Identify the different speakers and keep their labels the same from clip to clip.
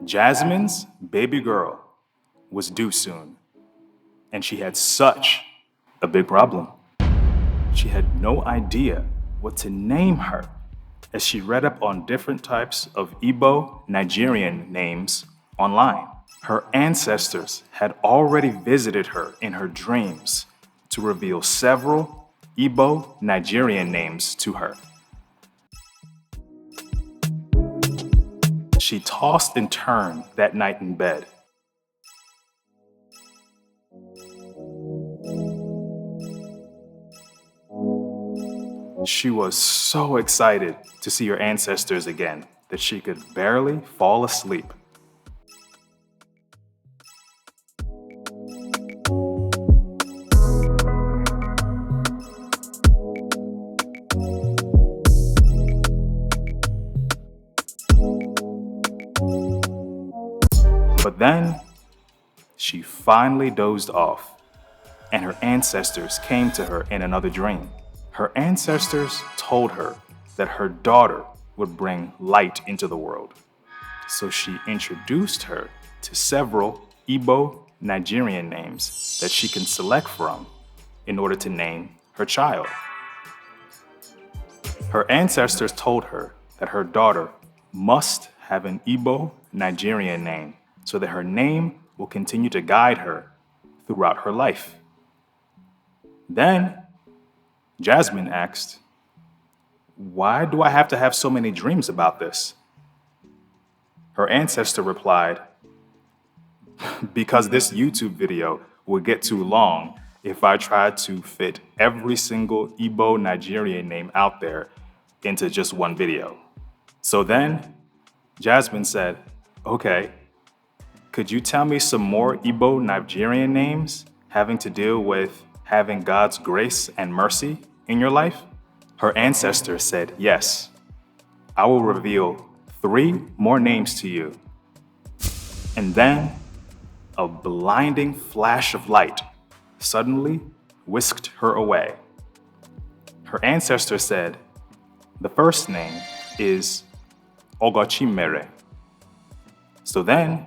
Speaker 1: Jasmine's baby girl was due soon, and she had such a big problem. She had no idea what to name her as she read up on different types of Igbo Nigerian names online. Her ancestors had already visited her in her dreams to reveal several Igbo Nigerian names to her. She tossed and turned that night in bed. She was so excited to see her ancestors again that she could barely fall asleep. But then, she finally dozed off, and her ancestors came to her in another dream. Her ancestors told her that her daughter would bring light into the world. So she introduced her to several Igbo Nigerian names that she can select from in order to name her child. Her ancestors told her that her daughter must have an Igbo Nigerian name so that her name will continue to guide her throughout her life. Then, Jasmine asked, "Why do I have to have so many dreams about this?" Her ancestor replied, "Because this YouTube video would get too long if I tried to fit every single Igbo Nigerian name out there into just one video." So then, Jasmine said, "Okay, could you tell me some more Igbo Nigerian names having to do with having God's grace and mercy in your life?" Her ancestor said, "Yes, I will reveal 3 more names to you." And then a blinding flash of light suddenly whisked her away. Her ancestor said, "The first name is Ogochimere." So then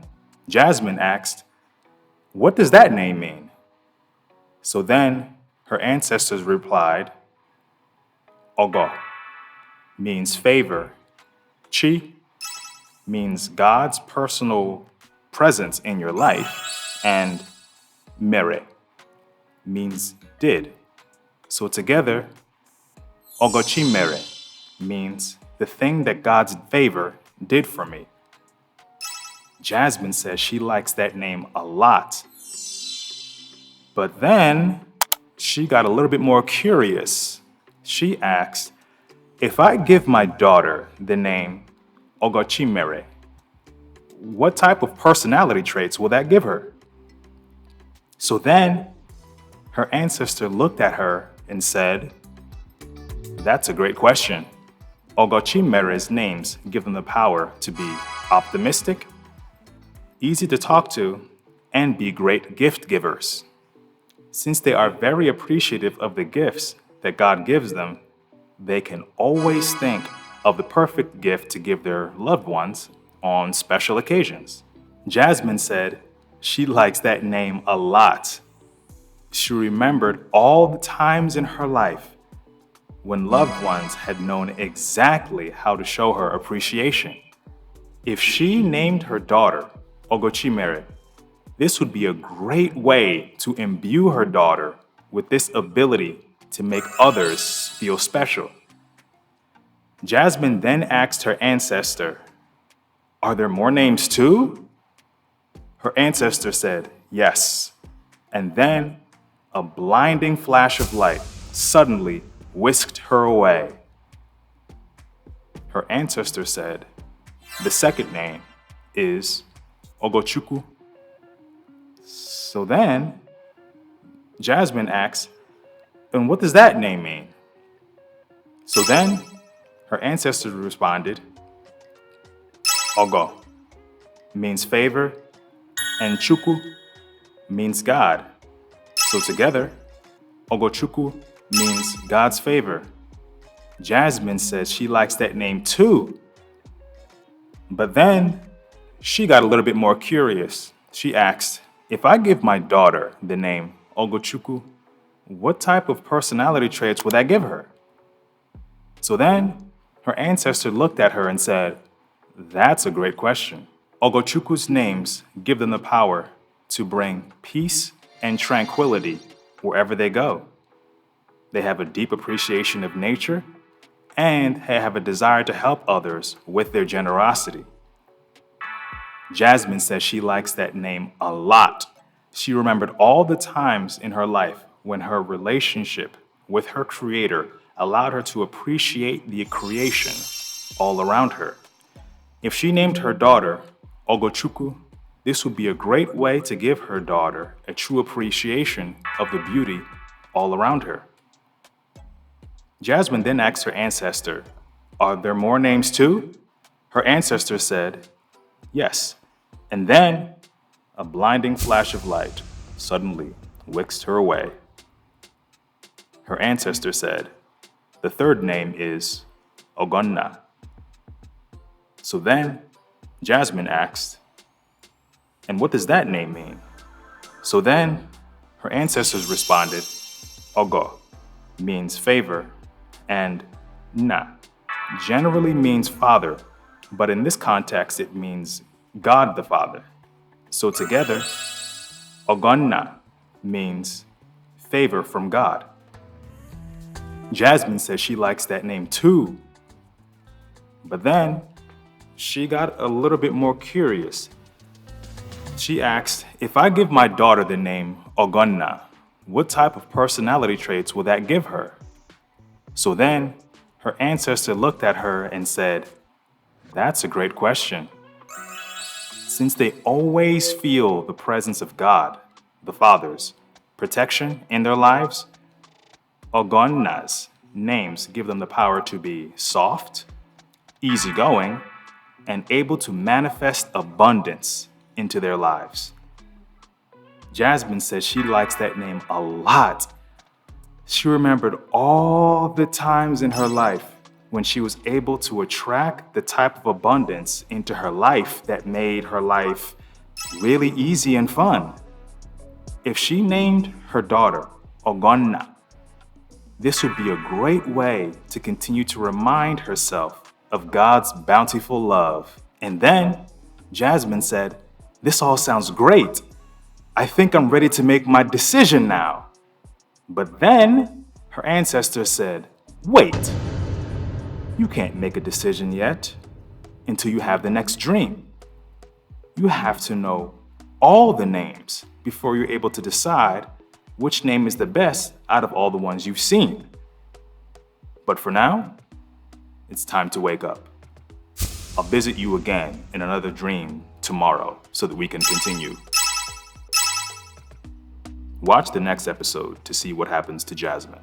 Speaker 1: Jasmine asked, "What does that name mean?" So then her ancestors replied, "Ogo means favor, Chi means God's personal presence in your life, and Mere means did. So together, Ogochimere means the thing that God's favor did for me." Jasmine says she likes that name a lot. But then she got a little bit more curious. She asked, "If I give my daughter the name Ogochimere, what type of personality traits will that give her?" So then her ancestor looked at her and said, "That's a great question. Ogochimere's names give them the power to be optimistic, easy to talk to, and be great gift givers. Since they are very appreciative of the gifts that God gives them, they can always think of the perfect gift to give their loved ones on special occasions." Jasmine said she likes that name a lot. She remembered all the times in her life when loved ones had known exactly how to show her appreciation. If she named her daughter Ogochimere, this would be a great way to imbue her daughter with this ability to make others feel special. Jasmine then asked her ancestor, "Are there more names too?" Her ancestor said, "Yes." And then a blinding flash of light suddenly whisked her away. Her ancestor said, "The second name is Ogochukwu." So then Jasmine asked, "And what does that name mean?" So then her ancestors responded, "Ogo means favor, and Chukwu means God. So together, Ogochukwu means God's favor." Jasmine says she likes that name too. But then She got a little bit more curious. She asked, if I give my daughter the name Ogochukwu, what type of personality traits will that give her? So then her ancestor looked at her and said, that's a great question. Ogochukwu's names give them the power to bring peace and tranquility wherever they go. They have a deep appreciation of nature and have a desire to help others with their generosity. Jasmine says she likes that name a lot. She remembered all the times in her life when her relationship with her creator allowed her to appreciate the creation all around her. If she named her daughter Ogochukwu, this would be a great way to give her daughter a true appreciation of the beauty all around her. Jasmine then asked her ancestor, are there more names too? Her ancestor said, yes. And then a blinding flash of light suddenly whisked her away. Her ancestor said, the third name is Ogonna. So then Jasmine asked, and what does that name mean? So then her ancestors responded, Ogo means favor, and Na generally means father, but in this context it means God the Father. So together, Ogonna means favor from God. Jasmine says she likes that name too. But then she got a little bit more curious. She asked, if I give my daughter the name Ogonna, what type of personality traits will that give her? So then her ancestor looked at her and said, that's a great question. Since they always feel the presence of God, the Father's protection in their lives, Ogonna's names give them the power to be soft, easygoing, and able to manifest abundance into their lives. Jasmine says she likes that name a lot. She remembered all the times in her life when she was able to attract the type of abundance into her life that made her life really easy and fun. If she named her daughter Ogonna, this would be a great way to continue to remind herself of God's bountiful love. And then Jasmine said, this all sounds great. I think I'm ready to make my decision now. But then her ancestor said, wait, you can't make a decision yet until you have the next dream. You have to know all the names before you're able to decide which name is the best out of all the ones you've seen. But for now, it's time to wake up. I'll visit you again in another dream tomorrow so that we can continue. Watch the next episode to see what happens to Jasmine.